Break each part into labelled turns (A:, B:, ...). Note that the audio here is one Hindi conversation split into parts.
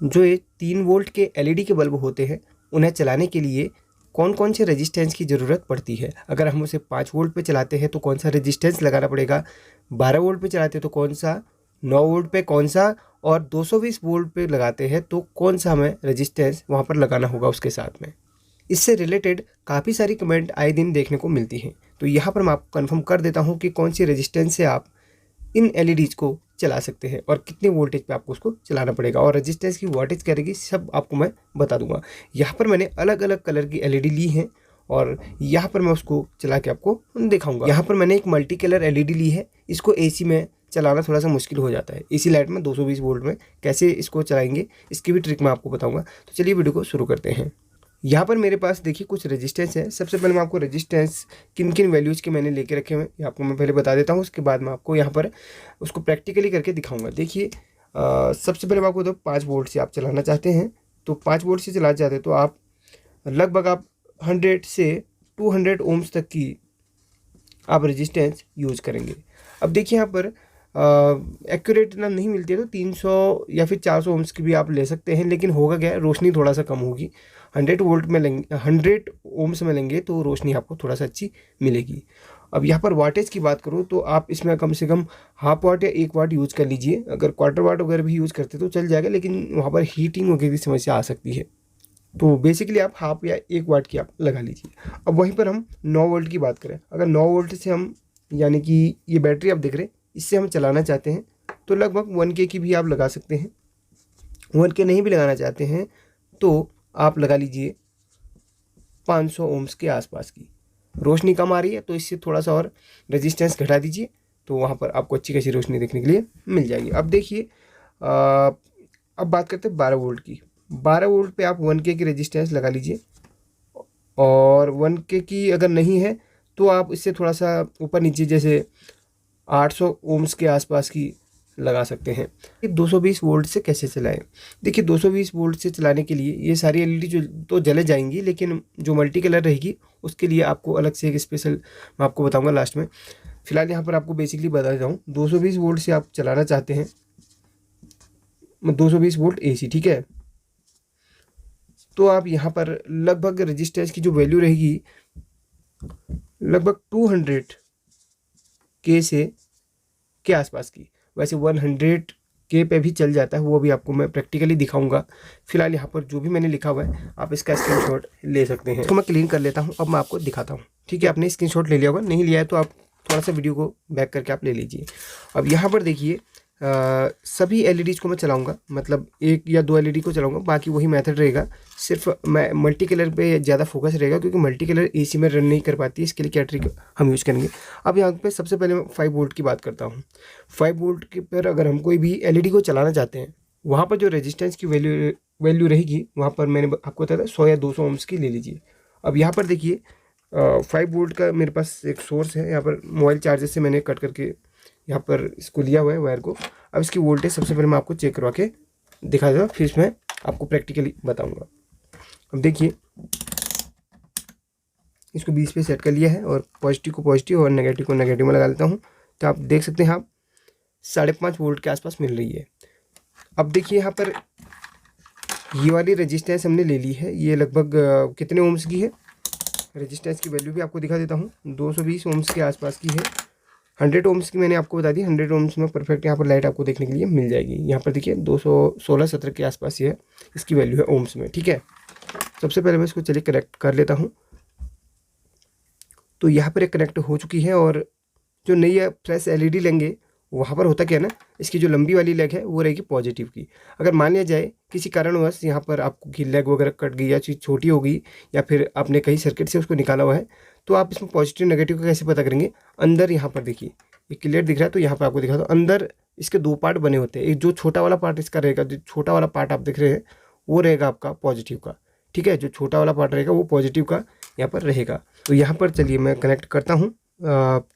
A: जो ये 3 वोल्ट के एलईडी के बल्ब होते हैं उन्हें चलाने के लिए कौन कौन से रेजिस्टेंस की ज़रूरत पड़ती है। अगर हम उसे 5 वोल्ट पे चलाते हैं तो कौन सा रेजिस्टेंस लगाना पड़ेगा, 12 वोल्ट पे चलाते हैं तो कौन सा, 9 वोल्ट पे कौन सा, और 220 वोल्ट पे लगाते हैं तो कौन सा हमें रेजिस्टेंस वहाँ पर लगाना होगा उसके साथ में। इससे रिलेटेड काफ़ी सारी कमेंट आए दिन देखने को मिलती हैं। तो यहाँ पर मैं आपको कन्फर्म कर देता हूँ कि कौन सी रेजिस्टेंस से आप इन एलईडीज़ को चला सकते हैं और कितने वोल्टेज पे आपको उसको चलाना पड़ेगा और रेजिस्टेंस की वाटेज क्या रहेगी, सब आपको मैं बता दूंगा। यहाँ पर मैंने अलग अलग कलर की एलईडी ली है और यहाँ पर मैं उसको चला के आपको दिखाऊंगा। यहाँ पर मैंने एक मल्टी कलर एलईडी ली है। इसको एसी में चलाना थोड़ा सा मुश्किल हो जाता है। एसी लाइट में 220 वोल्ट में कैसे इसको चलाएंगे इसकी भी ट्रिक मैं आपको बताऊँगा। तो चलिए वीडियो को शुरू करते हैं। यहाँ पर मेरे पास देखिए कुछ रेजिस्टेंस है। सबसे पहले मैं आपको रेजिस्टेंस किन किन वैल्यूज़ के मैंने लेके रखे हुए हैं ये आपको मैं पहले बता देता हूँ। उसके बाद मैं आपको यहाँ पर उसको प्रैक्टिकली करके दिखाऊंगा। देखिए सबसे पहले मैं आपको 5 वोल्ट से आप चलाना चाहते हैं तो 5 वोल्ट से चलाना चाहते हैं तो आप लगभग आप 100 से 200 ओम्स तक की आप रेजिस्टेंस यूज़ करेंगे। अब देखिए यहाँ पर एक्यूरेट ना नहीं मिलती है तो 300 या फिर 400 ओम्स की भी आप ले सकते हैं, लेकिन होगा क्या, रोशनी थोड़ा सा कम होगी। 100 वोल्ट में लेंगे, 100 ओम्स में लेंगे तो रोशनी आपको थोड़ा सा अच्छी मिलेगी। अब यहाँ पर वाटेज की बात करूँ तो आप इसमें कम से कम हाफ वाट या 1 वाट यूज़ कर लीजिए। अगर क्वार्टर वाट वगैरह भी यूज़ करते तो चल जाएगा, लेकिन वहाँ पर हीटिंग वगैरह की समस्या आ सकती है। तो बेसिकली आप हाफ या 1 वाट की आप लगा लीजिए। अब वहीं पर हम 9 वोल्ट की बात करें, अगर 9 वोल्ट से हम यानी कि ये बैटरी आप देख रहे हैं इससे हम चलाना चाहते हैं तो लगभग 1K की भी आप लगा सकते हैं। 1K नहीं भी लगाना चाहते हैं तो आप लगा लीजिए 500 ओम्स के आसपास की। रोशनी कम आ रही है तो इससे थोड़ा सा और रेजिस्टेंस घटा दीजिए तो वहाँ पर आपको अच्छी खासी रोशनी देखने के लिए मिल जाएगी। अब देखिए अब बात करते हैं 12 वोल्ट की। 12 वोल्ट पे आप 1K की रेजिस्टेंस लगा लीजिए और 1K की अगर नहीं है तो आप इससे थोड़ा सा ऊपर नीचे जैसे 800 ओम्स के आसपास की लगा सकते हैं। 220 वोल्ट से कैसे चलाएं। देखिए 220 वोल्ट से चलाने के लिए ये सारी एलईडी जो तो जले जाएंगी, लेकिन जो मल्टी कलर रहेगी उसके लिए आपको अलग से एक स्पेशल मैं आपको बताऊंगा लास्ट में। फिलहाल यहाँ पर आपको बेसिकली बता देता हूँ 220 वोल्ट से आप चलाना चाहते हैं, 220 वोल्ट एसी, ठीक है। तो आप यहाँ पर लगभग रेजिस्टेंस की जो वैल्यू रहेगी लगभग 200K से के आसपास की। वैसे 100K पे भी चल जाता है, वो भी आपको मैं प्रैक्टिकली दिखाऊंगा। फिलहाल यहाँ पर जो भी मैंने लिखा हुआ है आप इसका स्क्रीनशॉट ले सकते हैं। तो मैं क्लीन कर लेता हूँ, अब मैं आपको दिखाता हूँ, ठीक है। आपने स्क्रीनशॉट ले लिया होगा, नहीं लिया है तो आप थोड़ा सा वीडियो को बैक करके आप ले लीजिए। अब यहाँ पर देखिए सभी एलईडीज़ को मैं चलाऊंगा, मतलब 1 या 2 एलईडी को चलाऊंगा, बाकी वही मेथड रहेगा। सिर्फ मैं मल्टी कलर पे ज़्यादा फोकस रहेगा क्योंकि मल्टी कलर एसी में रन नहीं कर पाती है। इसके लिए क्या ट्रिक हम यूज़ करेंगे। अब यहाँ पे सबसे पहले मैं 5 वोल्ट की बात करता हूँ। 5 वोल्ट के पर अगर हम कोई भी एलईडी को चलाना चाहते हैं वहाँ पर जो रेजिस्टेंस की वैल्यू रहेगी वहाँ पर मैंने आपको बताया था 100 या 200 ओम्स की ले लीजिए। अब यहाँ पर देखिए 5 वोल्ट का मेरे पास एक सोर्स है। यहाँ पर मोबाइल चार्जर से मैंने कट करके यहाँ पर इसको लिया हुआ है वायर को। अब इसकी वोल्टेज सबसे पहले मैं आपको चेक करवा के दिखा दूँगा, फिर इसमें आपको प्रैक्टिकली बताऊँगा। अब देखिए इसको 20 पे सेट कर लिया है और पॉजिटिव को पॉजिटिव और नेगेटिव को नेगेटिव में लगा लेता हूँ। तो आप देख सकते हैं आप 5.5 वोल्ट के आसपास मिल रही है। अब देखिए यहाँ पर ये वाली रेजिस्टेंस हमने ले ली है, ये लगभग कितने ओम्स की है। रेजिस्टेंस की वैल्यू भी आपको दिखा देता हूँ, 220 ओम्स के आसपास की है। 100 ओम्स की मैंने आपको बता दी। 100 ओम्स में परफेक्ट यहाँ पर लाइट आपको देखने के लिए मिल जाएगी। यहाँ पर देखिए 216-17 के आसपास ये है, इसकी वैल्यू है ओम्स में, ठीक है। सबसे पहले मैं इसको चलिए कनेक्ट कर लेता हूँ। तो यहाँ पर एक कनेक्ट हो चुकी है और जो नई फ्रेश एलईडी लेंगे वहाँ पर होता क्या है ना, इसकी जो लंबी वाली लेग है वो रहेगी पॉजिटिव की। अगर मान लिया जाए किसी कारणवश यहाँ पर आपकी लेग वगैरह कट गई या चीज़ छोटी हो गई या फिर आपने कहीं सर्किट से उसको निकाला हुआ है तो आप इसमें पॉजिटिव नेगेटिव का कैसे पता करेंगे। अंदर यहाँ पर देखिए ये क्लियर दिख रहा है, तो यहाँ पर आपको दिखा दो अंदर इसके 2 पार्ट बने होते हैं। एक जो छोटा वाला पार्ट इसका रहेगा, जो छोटा वाला पार्ट आप देख रहे हैं वो रहेगा आपका पॉजिटिव का, ठीक है। जो छोटा वाला पार्ट रहेगा वो पॉजिटिव का यहाँ पर रहेगा। तो यहाँ पर चलिए मैं कनेक्ट करता हूँ।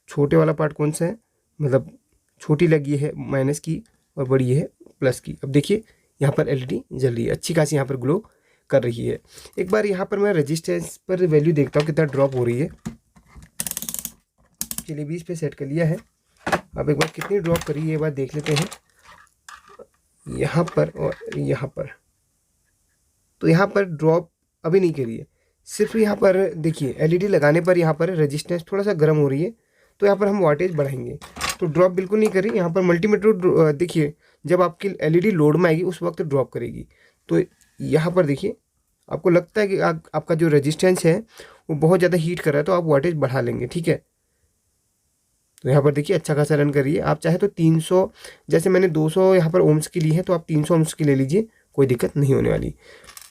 A: छोटे वाला पार्ट कौन सा है, मतलब छोटी लगी है माइनस की और बड़ी है प्लस की। अब देखिए यहाँ पर एलईडी जल रही है, अच्छी खासी यहाँ पर ग्लो कर रही है। एक बार यहाँ पर मैं रेजिस्टेंस पर वैल्यू देखता हूँ कितना ड्रॉप हो रही है। चलिए 20 पे सेट कर लिया है। अब एक बार कितनी ड्रॉप करी है एक बार देख लेते हैं। यहाँ पर और यहाँ पर तो यहाँ पर ड्रॉप अभी नहीं करी है। सिर्फ यहाँ पर देखिए एलईडी लगाने पर यहाँ पर रेजिस्टेंस थोड़ा सा गर्म हो रही है, तो यहाँ पर हम वाटेज बढ़ाएंगे तो ड्रॉप बिल्कुल नहीं करी। यहाँ पर मल्टीमीटर देखिए जब आपकी एलईडी लोड में आएगी उस वक्त ड्रॉप करेगी। तो यहाँ पर देखिए आपको लगता है कि आपका जो रेजिस्टेंस है वो बहुत ज़्यादा हीट कर रहा है, तो आप वाटेज बढ़ा लेंगे, ठीक है। तो यहाँ पर देखिए अच्छा खासा रन करिए। आप चाहे तो 300, जैसे मैंने 200 यहाँ पर ओम्स की ली है, तो आप 300 ओम्स की ले लीजिए, कोई दिक्कत नहीं होने वाली।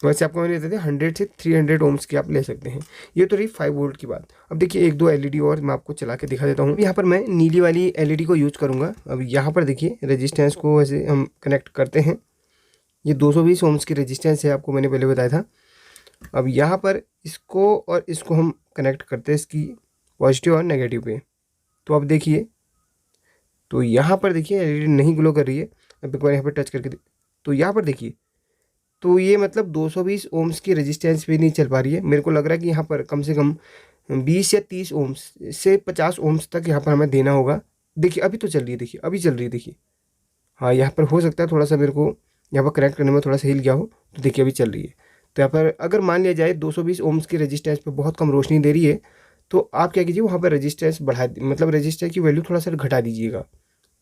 A: वैसे आपको मैंने देते 100 से 300 ओम्स की आप ले सकते हैं। ये तो रही 5 वोल्ट की बात। अब देखिए एक दो एलईडी और मैं आपको चला के दिखा देता हूँ। यहाँ पर मैं नीली वाली एलईडी को यूज़ करूँगा। अब यहाँ पर देखिए रेजिस्टेंस को ऐसे हम कनेक्ट करते हैं। ये 220 ओम्स की रेजिस्टेंस है, आपको मैंने पहले बताया था। अब यहाँ पर इसको और इसको हम कनेक्ट करते हैं इसकी पॉजिटिव और नेगेटिव पे। तो अब देखिए, तो यहाँ पर देखिए एलईडी नहीं ग्लो कर रही है। अब एक बार यहाँ पर टच करके तो यहाँ पर देखिए, तो ये मतलब 220 ओम्स की रेजिस्टेंस भी नहीं चल पा रही है। मेरे को लग रहा है कि यहाँ पर कम से कम 20 या 30 ओम्स से 50 ओम्स तक यहाँ पर हमें देना होगा। देखिए अभी तो चल रही है, देखिए अभी चल रही है, देखिए हाँ यहाँ पर हो सकता है थोड़ा सा मेरे को यहाँ पर कनेक्ट करने में थोड़ा सा हिल गया हो, तो देखिए अभी चल रही है। तो यहाँ पर अगर मान लिया जाए 220 ओम्स की रेजिस्टेंस पे बहुत कम रोशनी दे रही है, तो आप क्या कीजिए वहाँ पर रेजिस्टेंस बढ़ा, मतलब रेजिस्टेंस की वैल्यू थोड़ा सा घटा दीजिएगा।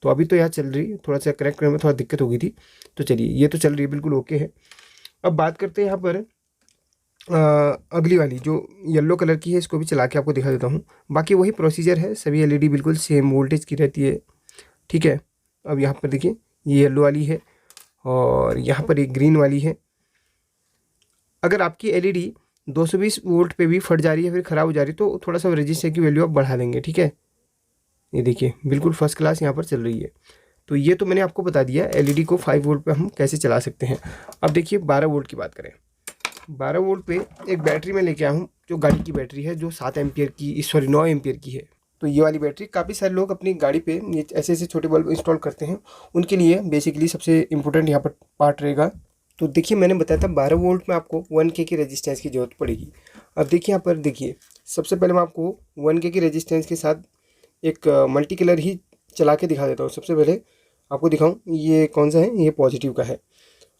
A: तो अभी तो यहाँ चल रही है, थोड़ा सा कनेक्ट करने में थोड़ा दिक्कत हो गई थी। तो चलिए ये तो चल रही है, बिल्कुल ओके है। अब बात करते हैं यहाँ पर अगली वाली जो येलो कलर की है, इसको भी चला के आपको दिखा देता हूँ। बाकी वही प्रोसीजर है, सभी एलईडी बिल्कुल सेम वोल्टेज की रहती है, ठीक है। अब यहाँ पर देखिए ये येलो वाली है और यहाँ पर एक ग्रीन वाली है। अगर आपकी एलईडी 220 वोल्ट पे भी फट जा रही है, फिर ख़राब हो जा रही है, तो थोड़ा सा रजिस्टर की वैल्यू आप बढ़ा देंगे, ठीक है। ये देखिए बिल्कुल फर्स्ट क्लास यहाँ पर चल रही है। तो ये तो मैंने आपको बता दिया एलईडी को 5 वोल्ट पे हम कैसे चला सकते हैं। अब देखिए 12 वोल्ट की बात करें। 12 वोल्ट पे एक बैटरी मैं लेके आया हूँ, जो गाड़ी की बैटरी है, जो 7 एम्पियर की, सॉरी 9 एम्पियर की है। तो ये वाली बैटरी काफ़ी सारे लोग अपनी गाड़ी पे ये ऐसे ऐसे छोटे बल्ब इंस्टॉल करते हैं, उनके लिए बेसिकली सबसे इम्पोर्टेंट यहाँ पर पार्ट रहेगा। तो देखिए मैंने बताया था 12 वोल्ट में आपको 1K की रेजिस्टेंस की ज़रूरत पड़ेगी। अब देखिए यहाँ पर देखिए, सबसे पहले मैं आपको 1K की रेजिस्टेंस के साथ एक मल्टी कलर ही चला के दिखा देता हूँ। सबसे पहले आपको दिखाऊँ ये कौन सा है, ये पॉजिटिव का है।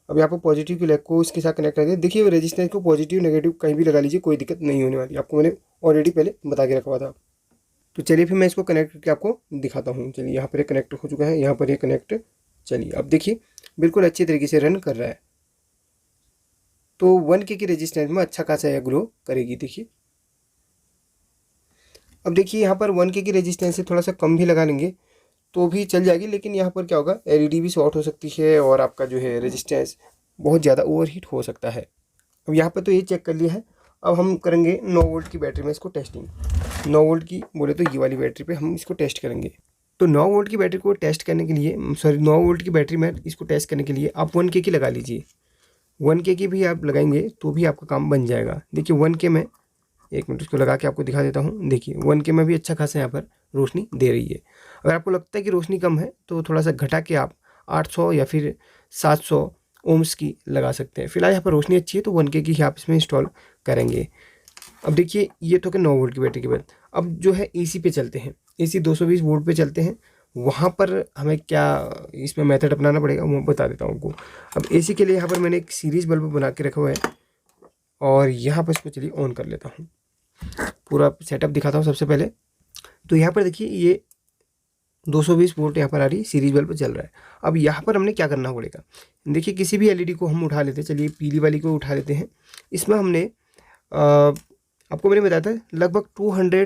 A: अब यहाँ पर पॉजिटिव की लेग को इसके साथ कनेक्ट करके देखिए रेजिस्टेंस को पॉजिटिव नेगेटिव कहीं भी लगा लीजिए, कोई दिक्कत नहीं होने वाली, आपको मैंने ऑलरेडी पहले बता के रखा हुआ था। तो चलिए फिर मैं इसको कनेक्ट करके आपको दिखाता हूँ। चलिए यहाँ पर ये कनेक्ट हो चुका है, यहाँ पर ये कनेक्ट, चलिए अब देखिए बिल्कुल अच्छी तरीके से रन कर रहा है। तो 1K की रेजिस्टेंस में अच्छा खासा यह ग्लो करेगी, देखिए। अब देखिए यहाँ पर 1K की रेजिस्टेंस से थोड़ा सा कम भी लगा लेंगे तो भी चल जाएगी, लेकिन यहाँ पर क्या होगा, एलईडी भी शॉर्ट हो सकती है और आपका जो है रेजिस्टेंस बहुत ज़्यादा ओवरहीट हो सकता है। अब यहाँ पर तो ये चेक कर लिया है। अब हम करेंगे 9 वोल्ट की बैटरी में इसको टेस्टिंग। 9 वोल्ट की बोले तो ये वाली बैटरी पे हम इसको टेस्ट करेंगे। तो 9 वोल्ट की बैटरी को टेस्ट करने के लिए, सॉरी 9 वोल्ट की बैटरी में इसको टेस्ट करने के लिए आप 1K की लगा लीजिए। 1K की भी आप लगाएंगे तो भी आपका काम बन जाएगा। देखिए 1K में, एक मिनट इसको लगा के आपको दिखा देता हूँ। देखिए 1K में भी अच्छा खासा यहाँ पर रोशनी दे रही है। अगर आपको लगता है कि रोशनी कम है तो थोड़ा सा घटा के आप 800 या फिर 700 ओम्स की लगा सकते हैं। फिलहाल यहाँ पर रोशनी अच्छी है तो 1K की ही आप इसमें इंस्टॉल करेंगे। अब देखिए ये तो कि 9 वोल्ट की बैटरी के बाद अब जो है AC पे चलते हैं। AC 220 वोल्ट पे चलते हैं। वहाँ पर हमें क्या इसमें मेथड अपनाना पड़ेगा वो बता देता हूँ आपको। अब AC के लिए यहाँ पर मैंने एक सीरीज बल्ब बना के रखा हुआ है और यहाँ पर इसको चलिए ऑन कर लेता हूँ। पूरा सेटअप दिखाता हूँ सबसे पहले। तो यहाँ पर देखिए ये 220 वोल्ट यहाँ पर आ रही सीरीज बल्ब चल रहा है। अब यहाँ पर हमने क्या करना पड़ेगा, देखिए किसी भी एलईडी को हम उठा लेते हैं। चलिए पीली वाली को उठा लेते हैं। इसमें हमने आपको मैंने बताया था लगभग 200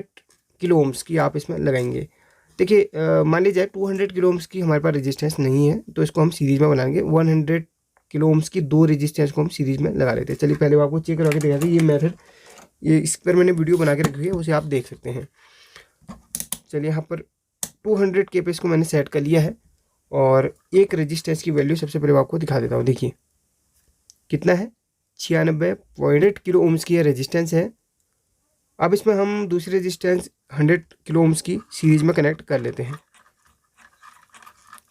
A: किलो ओम्स की आप इसमें लगाएंगे। देखिए मान लीजिए 200 किलो ओम्स की हमारे पास रेजिस्टेंस नहीं है तो इसको हम सीरीज में बनाएंगे। 100 किलो ओम्स की 2 रेजिस्टेंस को हम सीरीज में लगा लेते हैं। चलिए पहले आपको चेक करवा के दिखाते हैं। ये मेथड, ये इस पर मैंने वीडियो बना के रखी है, उसे आप देख सकते हैं। चलिए यहाँ पर 200 के पे इसको मैंने सेट कर लिया है और एक रेजिस्टेंस की वैल्यू सबसे पहले आपको दिखा देता हूँ। देखिए कितना है, 96.8 किलो ओम्स की रेजिस्टेंस है। अब इसमें हम दूसरी रेजिस्टेंस 100 किलो ओम्स की सीरीज में कनेक्ट कर लेते हैं।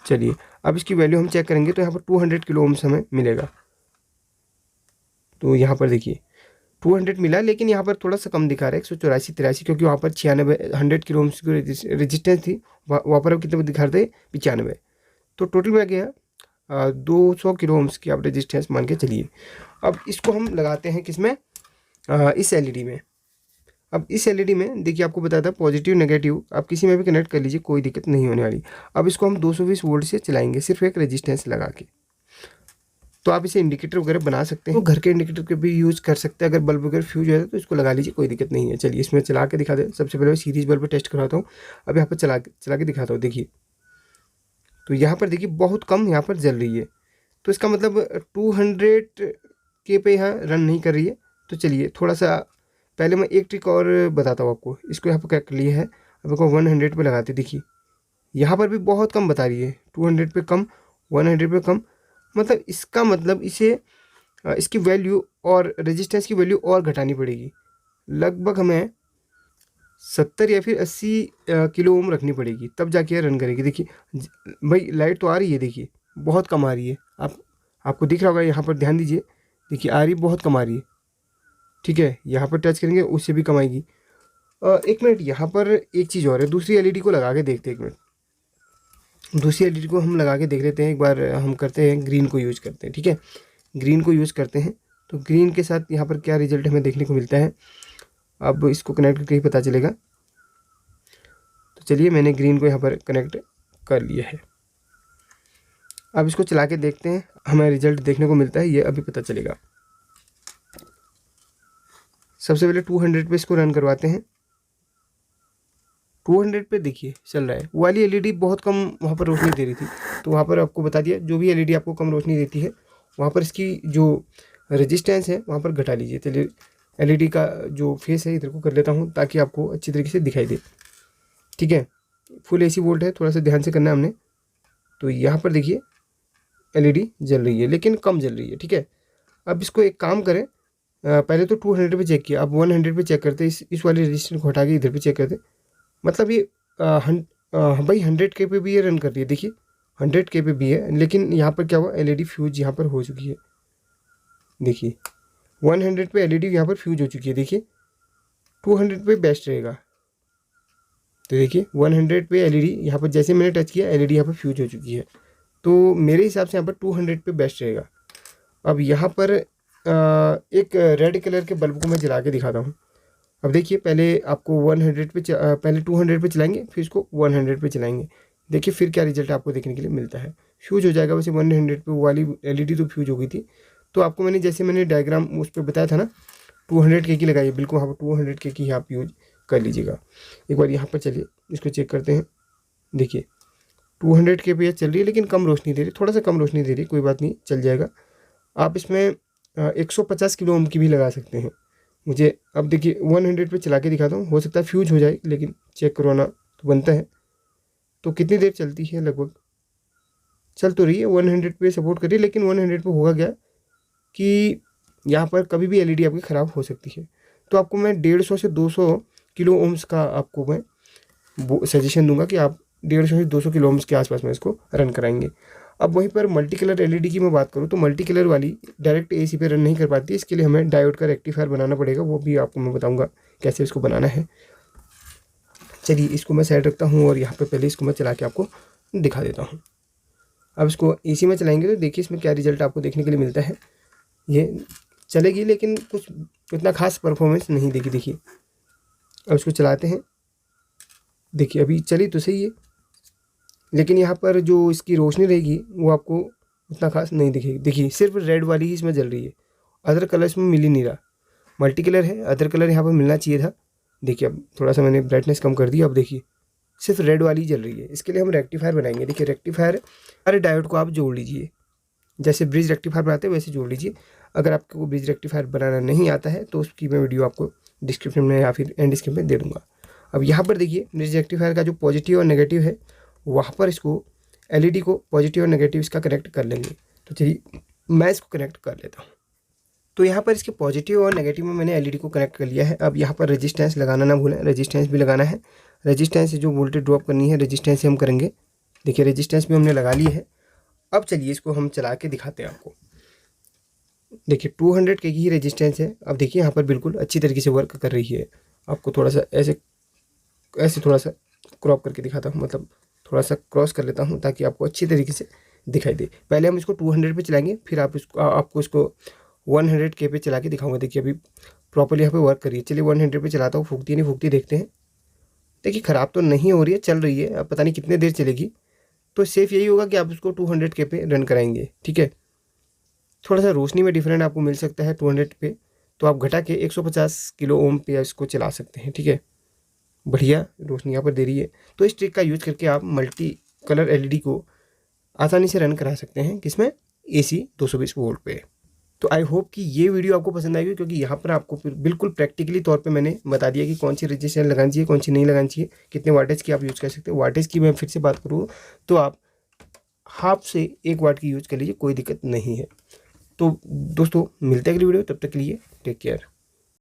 A: चलिए अब इसकी वैल्यू हम चेक करेंगे तो यहाँ पर 200 किलो ओम्स हमें मिलेगा। तो यहाँ पर देखिए 200 मिला, लेकिन यहाँ पर थोड़ा सा कम दिखा रहा है 184-83, क्योंकि वहाँ पर 100 किलो ओम्स की रेजिस्टेंस थी, वहाँ पर कितने दिखा रहे थे 95। तो टोटल में गया 200 किलो ओम्स की आप रेजिस्टेंस मान के चलिए। अब इसको हम लगाते हैं किसमें, इस एलईडी में। अब इस एलईडी में देखिए आपको बताया था पॉजिटिव नेगेटिव आप किसी में भी कनेक्ट कर लीजिए, कोई दिक्कत नहीं होने वाली। अब इसको हम 220 वोल्ट से चलाएंगे सिर्फ एक रेजिस्टेंस लगा के। तो आप इसे इंडिकेटर वगैरह बना सकते हैं, तो घर के इंडिकेटर के भी यूज़ कर सकते हैं। अगर बल्ब वगैरह फ्यूज हो जाए तो इसको लगा लीजिए, कोई दिक्कत नहीं है। चलिए इसमें चला के दिखा दे। सबसे पहले मैं सीरीज बल्ब टेस्ट करवाता हूँ। अब यहाँ पर चला के दिखाता हूँ। देखिए तो यहाँ पर देखिए बहुत कम यहाँ पर जल रही है, तो इसका मतलब 200 के पे यहाँ रन नहीं कर रही है। तो चलिए थोड़ा सा पहले मैं एक ट्रिक और बताता हूँ आपको। इसको यहाँ पर क्या कर लिया है, अब इसको 100 पे लगाते, देखिए यहाँ पर भी बहुत कम बता रही है, 200 पे कम, 100 पे कम। मतलब इसका मतलब इसे इसकी वैल्यू और रेजिस्टेंस की वैल्यू और घटानी पड़ेगी। लगभग हमें 70 या फिर 80 किलो ओम रखनी पड़ेगी, तब जाके रन करेगी। देखिए भाई लाइट तो आ रही है, देखिए बहुत कम आ रही है। आपको दिख रहा होगा, यहाँ पर ध्यान दीजिए, देखिए आ रही बहुत कम आ रही है। ठीक है, यहाँ पर टच करेंगे उससे भी कम आएगी। एक मिनट, यहाँ पर एक चीज़ और है, दूसरी एलईडी को लगा के देखते हैं। एक मिनट, दूसरी एलईडी को हम लगा के देख लेते हैं एक बार। हम करते हैं ग्रीन को यूज़ करते हैं। ठीक है, ग्रीन को यूज़ करते हैं, तो ग्रीन के साथ यहाँ पर क्या रिजल्ट हमें देखने को मिलता है, अब इसको कनेक्ट करके ही पता चलेगा। तो चलिए मैंने ग्रीन को यहाँ पर कनेक्ट कर लिया है। अब इसको चला के देखते हैं, हमें रिजल्ट देखने को मिलता है, ये अभी पता चलेगा। सबसे पहले 200 पे इसको रन करवाते हैं। 200 पे देखिए चल रहा है। वो वाली एलईडी बहुत कम वहाँ पर रोशनी दे रही थी, तो वहाँ पर आपको बता दिया, जो भी एलईडी आपको कम रोशनी देती है वहाँ पर इसकी जो रेजिस्टेंस है वहाँ पर घटा लीजिए। चलिए एलईडी का जो फेस है इधर को कर लेता हूँ ताकि आपको अच्छी तरीके से दिखाई दे। ठीक है, फुल AC वोल्ट है, थोड़ा सा ध्यान से करना है हमने। तो यहाँ पर देखिए एलईडी जल रही है लेकिन कम जल रही है। ठीक है, अब इसको एक काम करें, पहले तो 200 पे चेक किया, अब 100 पे चेक करते, इस वाले रजिस्टर को हटा के इधर पे चेक करते। मतलब ये भाई 100 के पे भी ये रन कर रही है। देखिए 100 के पे भी है, लेकिन यहाँ पर क्या हुआ, एलईडी फ्यूज यहाँ पर हो चुकी है। देखिए 100 पे एलईडी यहाँ पर फ्यूज हो चुकी है। देखिए 200 पे बेस्ट रहेगा। तो देखिए 100 पे एलईडी यहाँ पर जैसे मैंने टच किया एलईडी यहाँ पर फ्यूज हो चुकी है। तो मेरे हिसाब से यहाँ पर 200 पे बेस्ट रहेगा। अब यहाँ पर एक रेड कलर के बल्ब को मैं जला के दिखाता हूँ। अब देखिए पहले आपको 100 पे पहले 200 पे चलाएंगे, फिर इसको 100 पे चलाएंगे। देखिए फिर क्या रिजल्ट आपको देखने के लिए मिलता है। फ्यूज हो जाएगा, वैसे 100 पे वाली एलईडी तो फ्यूज हो गई थी। तो आपको मैंने जैसे मैंने डायग्राम उस पर बताया था ना, 200 के की लगाइए, बिल्कुल वहाँ पर 200 के की आप यूज कर लीजिएगा। एक बार यहाँ पर चलिए इसको चेक करते हैं। देखिए 200 के पे चल रही है लेकिन कम रोशनी दे रही है, थोड़ा सा कम रोशनी दे रही है, कोई बात नहीं चल जाएगा। आप इसमें 150 किलो ओम की भी लगा सकते हैं। मुझे अब देखिए 100 पे चला के दिखाता हूँ, हो सकता है फ्यूज हो जाए लेकिन चेक करवाना तो बनता है। तो कितनी देर चलती है, लगभग चल तो रही है, 100 पे सपोर्ट कर रही है। लेकिन 100 पे होगा क्या कि यहाँ पर कभी भी एलईडी आपकी ख़राब हो सकती है। तो आपको मैं 150 से 200 किलो ओम्स का आपको मैं वो सजेशन दूंगा कि आप 150 से 200 किलो ओम्स के आसपास में इसको रन कराएंगे। अब वहीं पर मल्टी कलर एलईडी की मैं बात करूँ तो मल्टी कलर वाली डायरेक्ट AC पे रन नहीं कर पाती। इसके लिए हमें डायोड का रेक्टिफायर बनाना पड़ेगा, वो भी आपको मैं बताऊंगा कैसे इसको बनाना है। चलिए इसको मैं साइड रखता हूँ और यहाँ पे पहले इसको मैं चला के आपको दिखा देता हूँ। अब इसको AC में चलाएंगे तो देखिए इसमें क्या रिजल्ट आपको देखने के लिए मिलता है। ये चलेगी लेकिन कुछ इतना खास परफॉर्मेंस नहीं देगी। देखिए अब इसको चलाते हैं, देखिए अभी चली तो सही है लेकिन यहाँ पर जो इसकी रोशनी रहेगी वो आपको उतना खास नहीं दिखेगी। देखिए सिर्फ रेड वाली ही इसमें जल रही है, अदर कलर इसमें मिल ही नहीं रहा। मल्टी कलर है, अदर कलर यहाँ पर मिलना चाहिए था। देखिए अब थोड़ा सा मैंने ब्राइटनेस कम कर दिया, अब देखिए सिर्फ रेड वाली जल रही है। इसके लिए हम रेक्टिफायर बनाएंगे। देखिए रेक्टिफायर सारे डायोड को आप जोड़ लीजिए, जैसे ब्रिज रेक्टिफायर बनाते हैं वैसे जोड़ लीजिए। अगर आपको ब्रिज रेक्टिफायर बनाना नहीं आता है तो उसकी मैं वीडियो आपको डिस्क्रिप्शन में या फिर एंड स्क्रीन में दे दूँगा। अब यहाँ पर देखिए ब्रिज रेक्टिफायर का जो पॉजिटिव और नेगेटिव है वहाँ पर इसको एलईडी को पॉजिटिव और नेगेटिव इसका कनेक्ट कर लेंगे। तो चलिए मैं इसको कनेक्ट कर लेता हूँ। तो यहाँ पर इसके पॉजिटिव और नेगेटिव में मैंने एलईडी को कनेक्ट कर लिया है। अब यहाँ पर रेजिस्टेंस लगाना ना भूलें, रेजिस्टेंस भी लगाना है। रेजिस्टेंस से जो वोल्टेज ड्रॉप करनी है रेजिस्टेंस से हम करेंगे। देखिए रेजिस्टेंस भी हमने लगा ली है। अब चलिए इसको हम चला के दिखाते हैं आपको। देखिए 200 के की रेजिस्टेंस है। अब देखिए यहाँ पर बिल्कुल अच्छी तरीके से वर्क कर रही है। आपको थोड़ा सा ऐसे थोड़ा सा क्रॉप करके दिखाता हूँ, मतलब थोड़ा सा क्रॉस कर लेता हूँ ताकि आपको अच्छी तरीके से दिखाई दे। पहले हम इसको 200 पे चलाएंगे, फिर आपको इसको 100K पे चला के दिखाऊंगा। देखिए अभी प्रॉपर्ली यहाँ पे वर्क करिए। चलिए 100 पे चलाता हूँ, फूकती नहीं फूकती देखते हैं। देखिए ख़राब तो नहीं हो रही है, चल रही है। अब पता नहीं कितने देर चलेगी। तो सेफ़ यही होगा कि आप उसको 200K पे रन कराएंगे, ठीक है। थोड़ा सा रोशनी में डिफरेंट आपको मिल सकता है 200 पे, तो आप घटा के 150 किलो ओम पे इसको चला सकते हैं, ठीक है। बढ़िया रोशनी यहाँ पर दे रही है। तो इस ट्रिक का यूज़ करके आप मल्टी कलर एलईडी को आसानी से रन करा सकते हैं, किसमें, AC 220 वोल्ट पे। तो आई होप कि ये वीडियो आपको पसंद आएगी, क्योंकि यहाँ पर आपको बिल्कुल प्रैक्टिकली तौर पे मैंने बता दिया कि कौन सी रजिस्टेंस लगानी चाहिए, कौन सी नहीं लगानी चाहिए, कितने वाटेज की आप यूज़ कर सकते हो। वाटेज की मैं फिर से बात करूँ तो आप हाफ से 1 वाट की यूज़ कर लीजिए, कोई दिक्कत नहीं है। तो दोस्तों मिलते हैं अगली वीडियो, तब तक के लिए टेक केयर।